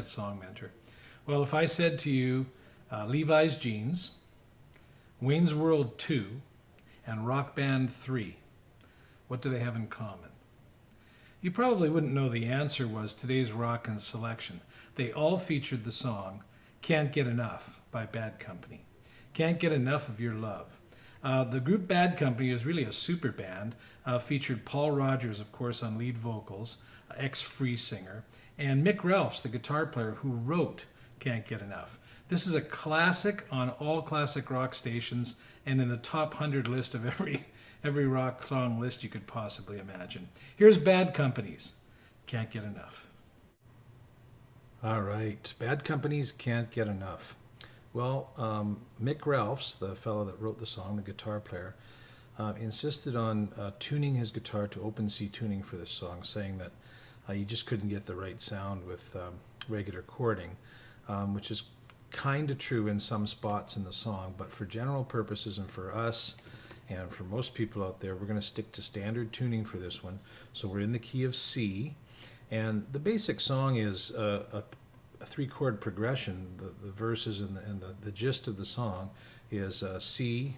Internet Song Mentor. Well, if I said to you Levi's Jeans, Wayne's World 2, and Rock Band 3, what do they have in common? You probably wouldn't know the answer was today's Rockin' selection. They all featured the song Can't Get Enough by Bad Company. Can't Get Enough of Your Love. The group Bad Company is really a super band, featured Paul Rogers, of course, on lead vocals, ex-Free singer, and Mick Ralphs, the guitar player who wrote Can't Get Enough. This is a classic on all classic rock stations and in the top 100 list of every rock song list you could possibly imagine. Here's Bad Company's Can't Get Enough. All right, Bad Company's Can't Get Enough. Well, Mick Ralphs, the fellow that wrote the song, the guitar player, insisted on tuning his guitar to open C tuning for this song, saying that you just couldn't get the right sound with regular chording, which is kind of true in some spots in the song, but for general purposes and for us and for most people out there, we're going to stick to standard tuning for this one. So we're in the key of C, and the basic song is a three-chord progression. The verses and the gist of the song is C,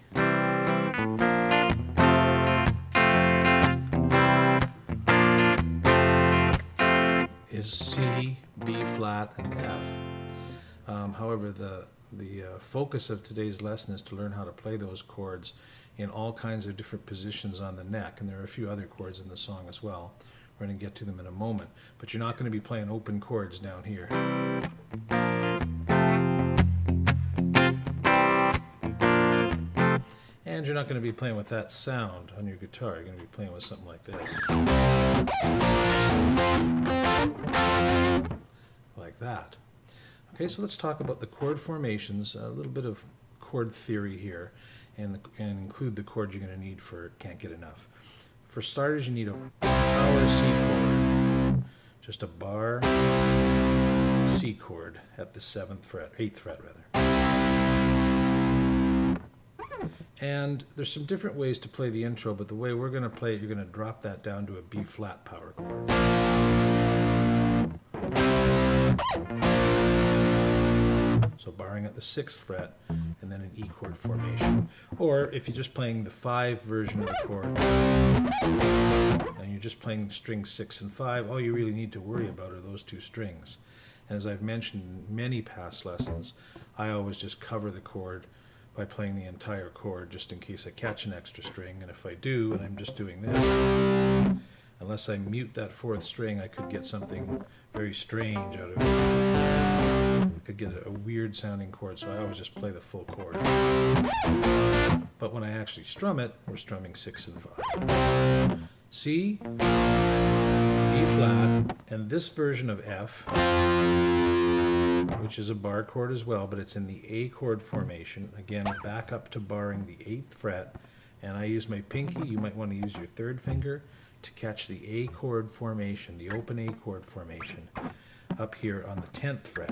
is C, B flat, and F. However, the focus of today's lesson is to learn how to play those chords in all kinds of different positions on the neck, and there are a few other chords in the song as well. We're going to get to them in a moment, but you're not going to be playing open chords down here. And you're not going to be playing with that sound on your guitar. You're going to be playing with something like this. Like that. Okay, so let's talk about the chord formations, a little bit of chord theory here, and include the chords you're going to need for Can't Get Enough. For starters, you need a power C chord, just a bar C chord at the 7th fret, 8th fret rather. And there's some different ways to play the intro, but the way we're going to play it, you're going to drop that down to a B flat power chord. So barring at the 6th fret, and then an E chord formation. Or if you're just playing the 5 version of the chord, and you're just playing strings 6 and 5, all you really need to worry about are those two strings. And as I've mentioned in many past lessons, I always just cover the chord by playing the entire chord just in case I catch an extra string. And if I do, and I'm just doing this, unless I mute that 4th string, I could get something very strange out of it. I could get a weird sounding chord, so I always just play the full chord. But when I actually strum it, we're strumming 6 and 5. C, B flat, and this version of F, which is a bar chord as well, but it's in the A chord formation. Again, back up to barring the 8th fret, and I use my pinky. You might want to use your 3rd finger to catch the A chord formation, the open A chord formation, up here on the 10th fret.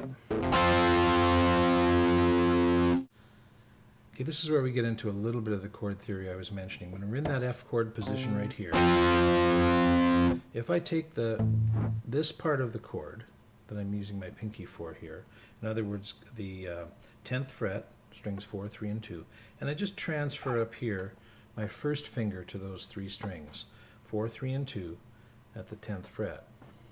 Okay, this is where we get into a little bit of the chord theory I was mentioning. When we're in that F chord position right here, if I take this part of the chord that I'm using my pinky for here, in other words, the 10th fret, strings 4, 3, and 2, and I just transfer up here my 1st finger to those 3 strings, 4, 3, and 2 at the 10th fret.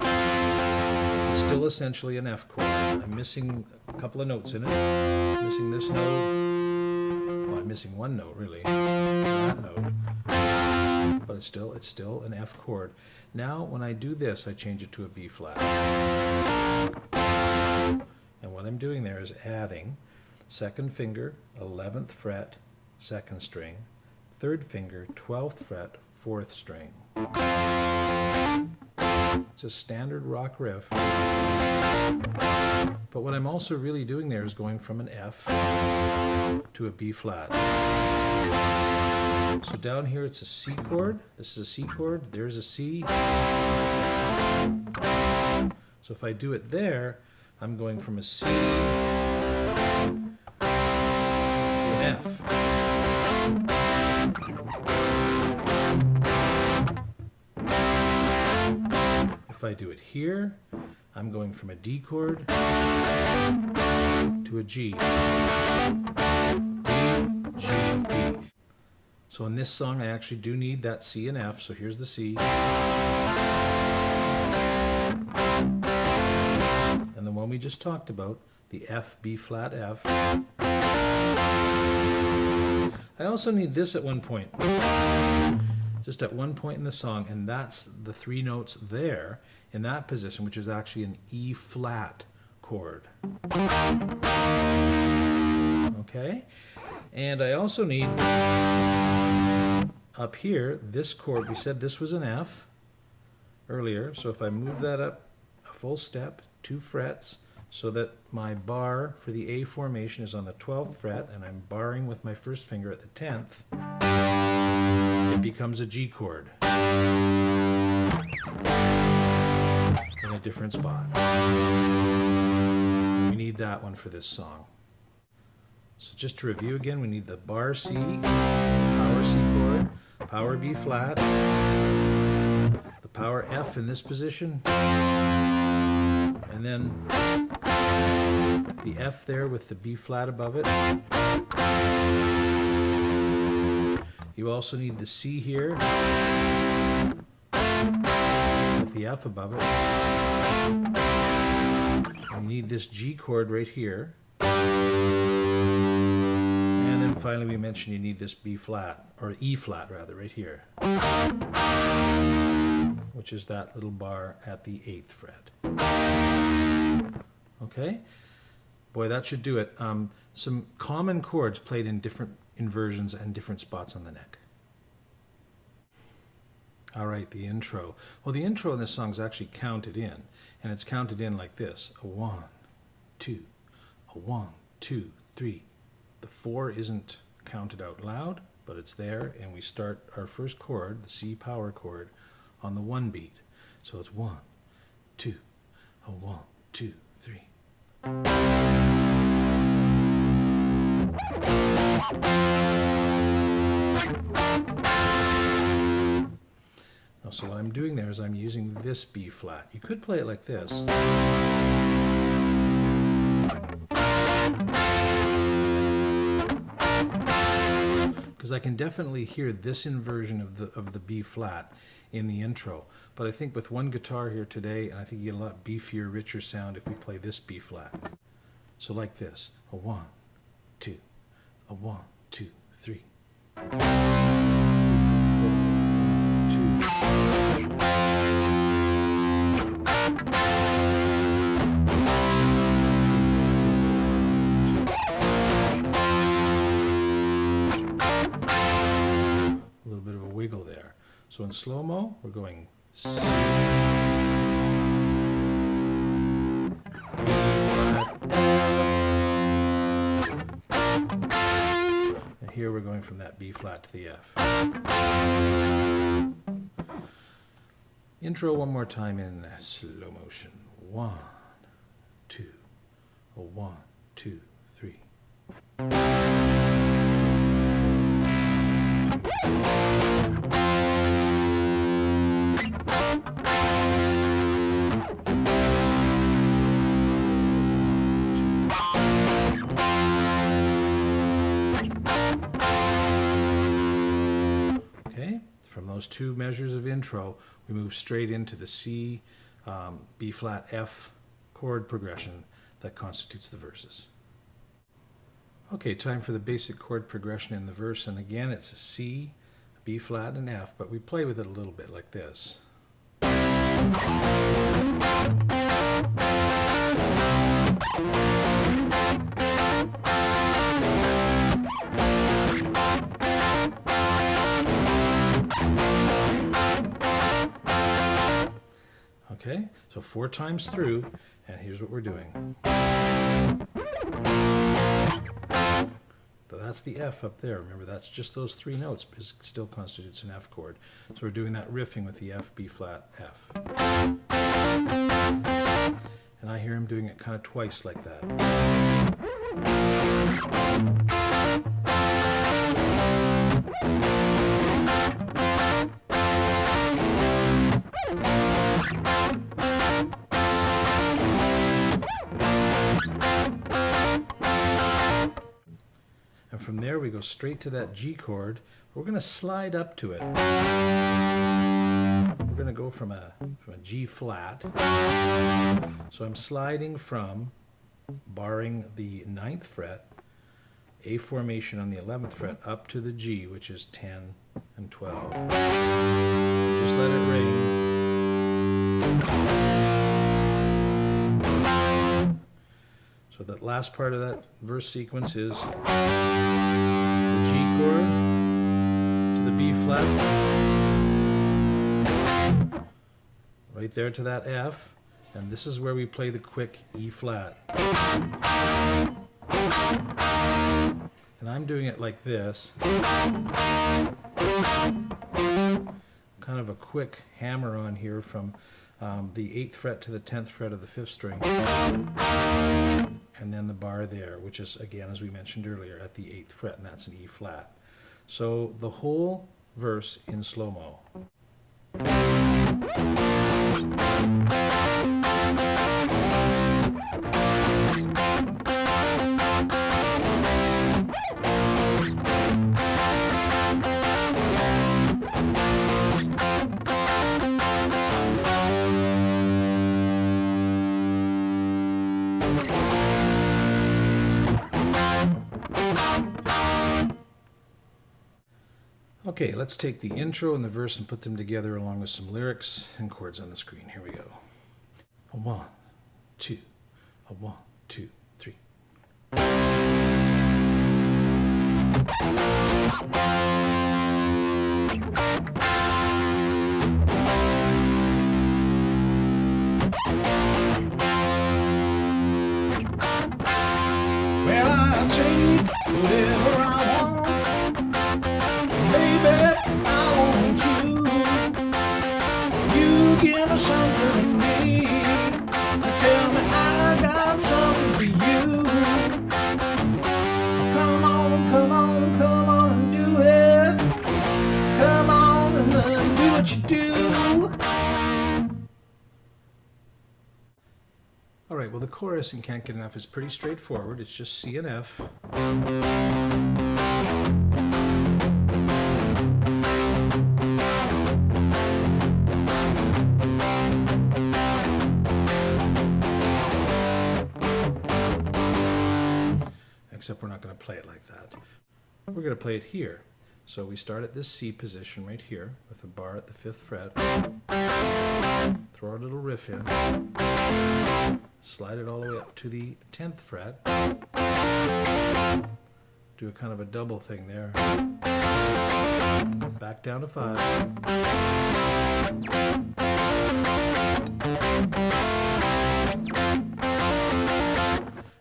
It's still essentially an F chord. I'm missing a couple of notes in it. I'm missing this note. Well, I'm missing one note really, that note. But it's still an F chord. Now when I do this, I change it to a B flat. And what I'm doing there is adding 2nd finger, 11th fret, 2nd string, 3rd finger, 12th fret, 4th string. It's a standard rock riff. But what I'm also really doing there is going from an F to a B flat. So down here it's a C chord. This is a C chord. There's a C. So if I do it there, I'm going from a C to an F. If I do it here, I'm going from a D chord to a G. D, G, D. So in this song I actually do need that C and F, so here's the C. And the one we just talked about, the F, B flat, F. I also need this at one point. Just at one point in the song, and that's the 3 notes there in that position, which is actually an E flat chord. Okay? And I also need up here this chord. We said this was an F earlier, so if I move that up a full step, 2 frets, so that my bar for the A formation is on the 12th fret, and I'm barring with my first finger at the 10th, it becomes a G chord in a different spot. We need that one for this song. So just to review again, we need the bar C, power C chord, power B flat, the power F in this position, and then the F there with the B flat above it. You also need the C here with the F above it. And you need this G chord right here. And then finally we mentioned you need this B flat, or E flat rather, right here, which is that little bar at the 8th fret. Okay? Boy, that should do it. Some common chords played in different inversions and different spots on the neck. All right, the intro. Well, the intro in this song is actually counted in, and it's counted in like this: a 1, 2, a 1, 2, 3. The 4 isn't counted out loud, but it's there, and we start our first chord, the C power chord, on the 1 beat. So it's 1, 2, a 1, 2, 3. Now, so what I'm doing there is I'm using this B flat. You could play it like this. Because I can definitely hear this inversion of the B flat in the intro. But I think with one guitar here today, I think you get a lot beefier, richer sound if we play this B flat. So like this: a 1, 2, a 1, 2, 3. 4, 2. A little bit of a wiggle there. So in slow-mo, we're going C, B flat, F. And here we're going from that B flat to the F. Intro one more time in slow motion. 1, 2, a 1, 2, 3. Okay, from those 2 measures of intro, we move straight into the C, B flat, F chord progression that constitutes the verses. Okay, time for the basic chord progression in the verse, and again it's a C, B flat, and F, but we play with it a little bit like this. Okay, so 4 times through, and here's what we're doing. So that's the F up there. Remember, that's just those 3 notes, but it still constitutes an F chord. So we're doing that riffing with the F, B flat, F. And I hear him doing it kind of twice like that. there, we go straight to that G chord. We're going to slide up to it. We're going to go from a G flat. So I'm sliding from, barring the 9th fret, A formation on the 11th fret, up to the G, which is 10 and 12. Just let it ring. So that last part of that verse sequence is the G chord to the B flat, right there to that F, and this is where we play the quick E flat. And I'm doing it like this, kind of a quick hammer on here from the 8th fret to the 10th fret of the 5th string, and then the bar there, which is, again, as we mentioned earlier, at the 8th fret, and that's an E flat. So the whole verse in slow-mo. Okay, let's take the intro and the verse and put them together along with some lyrics and chords on the screen. Here we go. A 1, 2, a 1, 2, 3. Well, I'll take whatever I want. Baby, I want you. You give me something to me. Tell me I got something for you. Come on, come on, come on and do it. Come on and do what you do. All right, well, the chorus in Can't Get Enough is pretty straightforward. It's just C and F. Except we're not going to play it like that. We're going to play it here. So we start at this C position right here with a bar at the 5th fret. Throw our little riff in. Slide it all the way up to the 10th fret. Do a kind of a double thing there. Back down to 5.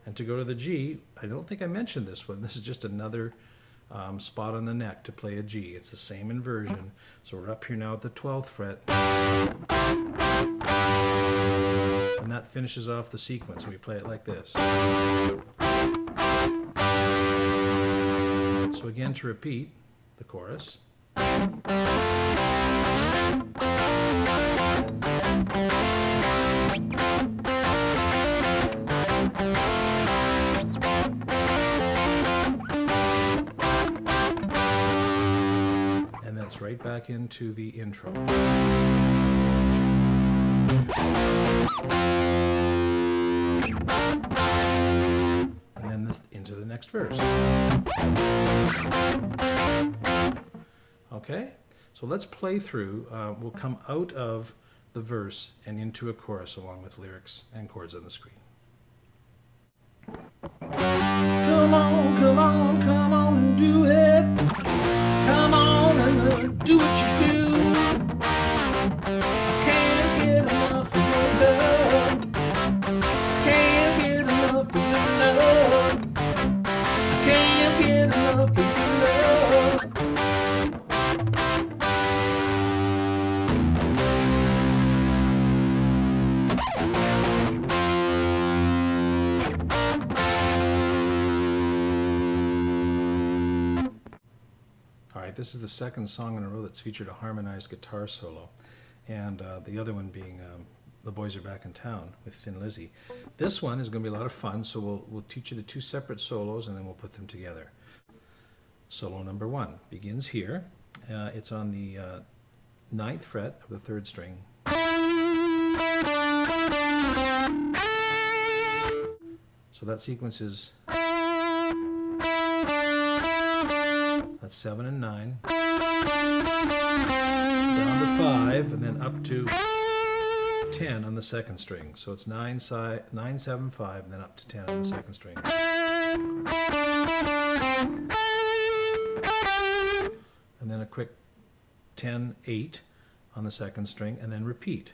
And to go to the G, I don't think I mentioned this one. This is just another spot on the neck to play a G. It's the same inversion. So we're up here now at the 12th fret. And that finishes off the sequence. We play it like this. So again, to repeat the chorus. Right back into the intro. And then into the next verse. Okay, so let's play through. We'll come out of the verse and into a chorus along with lyrics and chords on the screen. Come on, come on, come on and do it. Come on and do what you do. Can't get enough of your love. Can't get enough of your love. Can't get enough of your love. This is the second song in a row that's featured a harmonized guitar solo, and the other one being The Boys Are Back in Town with Thin Lizzy. This one is going to be a lot of fun, so we'll teach you the two separate solos and then we'll put them together. Solo number 1 begins here. It's on the 9th fret of the 3rd string. So that sequence is, that's 7 and 9, down to 5, and then up to 10 on the 2nd string. So it's 9, 7, 5, and then up to 10 on the 2nd string. And then a quick 10, 8 on the 2nd string, and then repeat.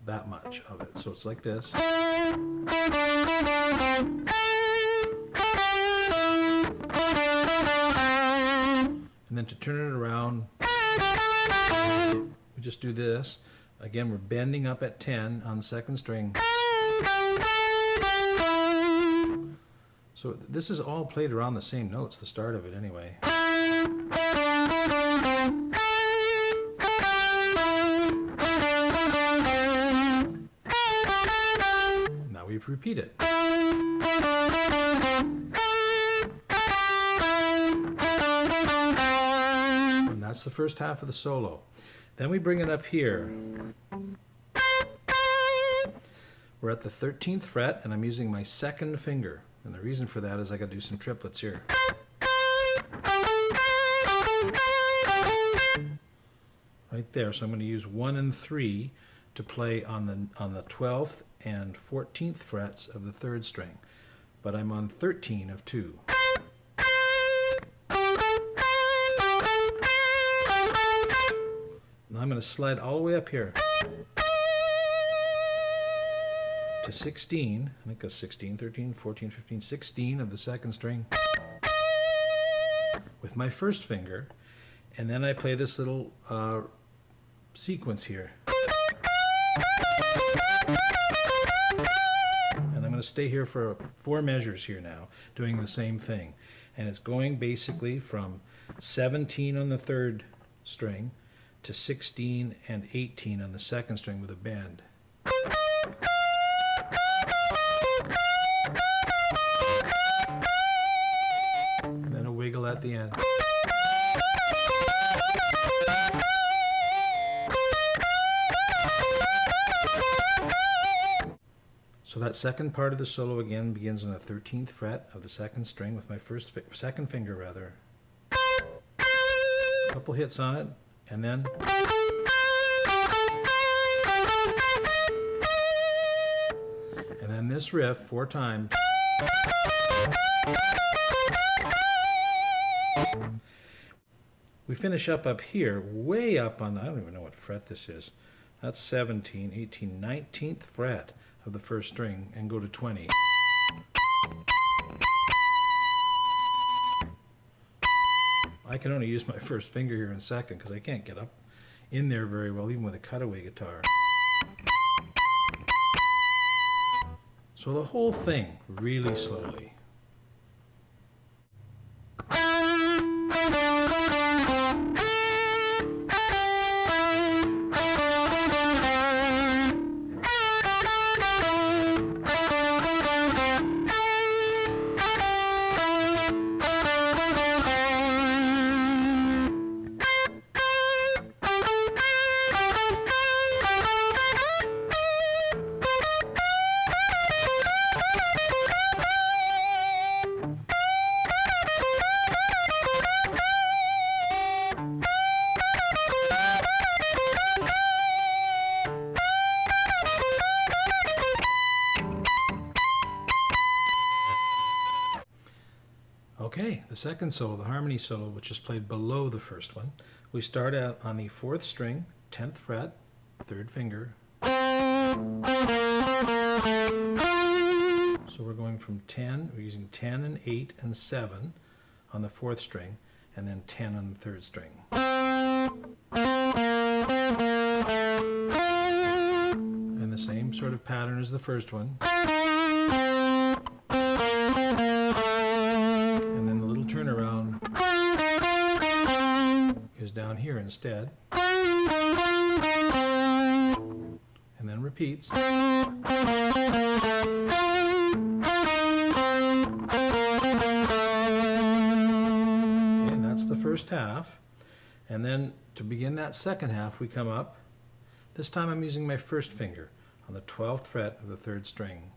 That much of it. So it's like this. And then to turn it around, we just do this. Again, we're bending up at 10 on the 2nd string. So this is all played around the same notes, the start of it anyway. Now we repeat it. And that's the first half of the solo. Then we bring it up here. We're at the 13th fret, and I'm using my 2nd finger. And the reason for that is I got to do some triplets here. Right there. So I'm going to use 1 and 3 to play on the 12th and 14th frets of the 3rd string. But I'm on 13 of 2. Now I'm going to slide all the way up here to 16, I think it's 16, 13, 14, 15, 16 of the 2nd string with my 1st finger, and then I play this little sequence here. And I'm going to stay here for 4 measures here now, doing the same thing. And it's going basically from 17 on the 3rd string to 16 and 18 on the 2nd string with a bend. Wiggle at the end. So that second part of the solo again begins on the 13th fret of the 2nd string with my 2nd finger rather. A couple hits on it, and then this riff 4 times. We finish up here, way up on, I don't even know what fret this is. That's 17, 18, 19th fret of the 1st string, and go to 20. I can only use my 1st finger here in 2nd because I can't get up in there very well, even with a cutaway guitar. So the whole thing, really slowly. Okay, the second solo, the harmony solo, which is played below the first one. We start out on the 4th string, 10th fret, 3rd finger. So we're going from 10, we're using 10 and 8 and 7 on the 4th string, and then 10 on the 3rd string. And the same sort of pattern as the first one. And then the little turnaround is down here instead. And then repeats. first half, and then to begin that second half, we come up. This time I'm using my first finger on the 12th fret of the 3rd string.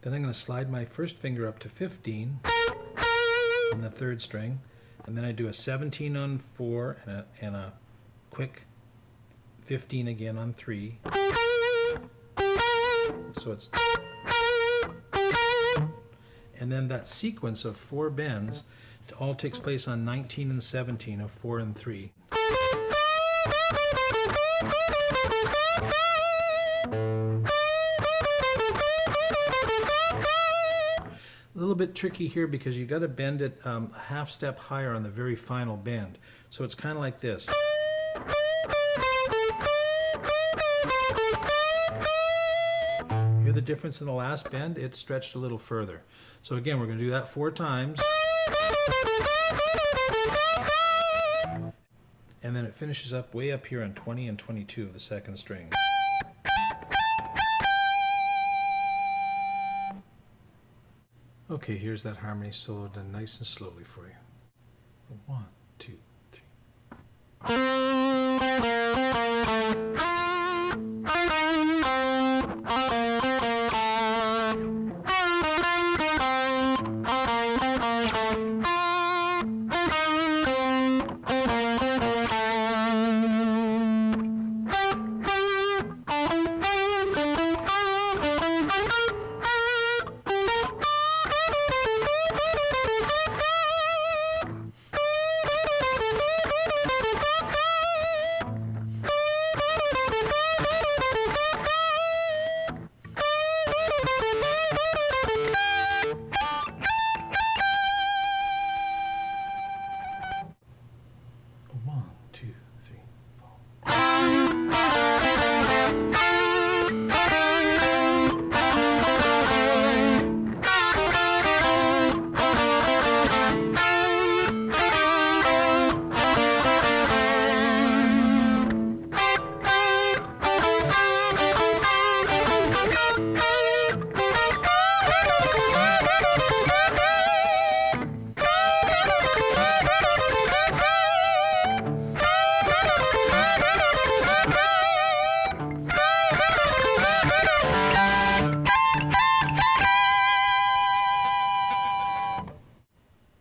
Then I'm going to slide my first finger up to 15 on the 3rd string, and then I do a 17 on 4 and a quick 15 again on 3. So it's, and then that sequence of 4 bends all takes place on 19 and 17 of 4 and 3. A little bit tricky here because you got to bend it a half step higher on the very final bend. So it's kind of like this. Hear the difference in the last bend? It's stretched a little further. So again, we're going to do that 4 times. And then it finishes up way up here on 20 and 22 of the 2nd string. Okay, here's that harmony solo done nice and slowly for you. 1, 2, 3.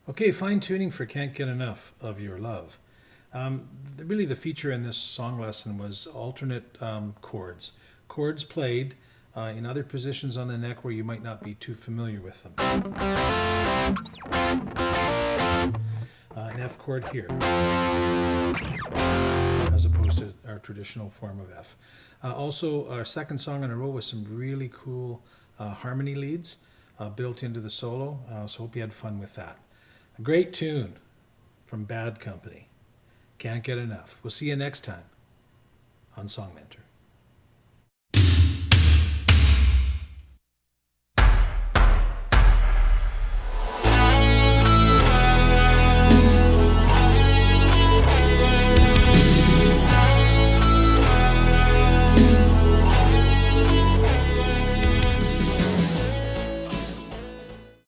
Okay, fine-tuning for Can't Get Enough of Your Love. Really the feature in this song lesson was alternate chords. Chords played in other positions on the neck where you might not be too familiar with them. An F chord here, as opposed to our traditional form of F. Also, our second song in a row with some really cool harmony leads built into the solo, so hope you had fun with that. A great tune from Bad Company. Can't Get Enough. We'll see you next time on Song Mentor.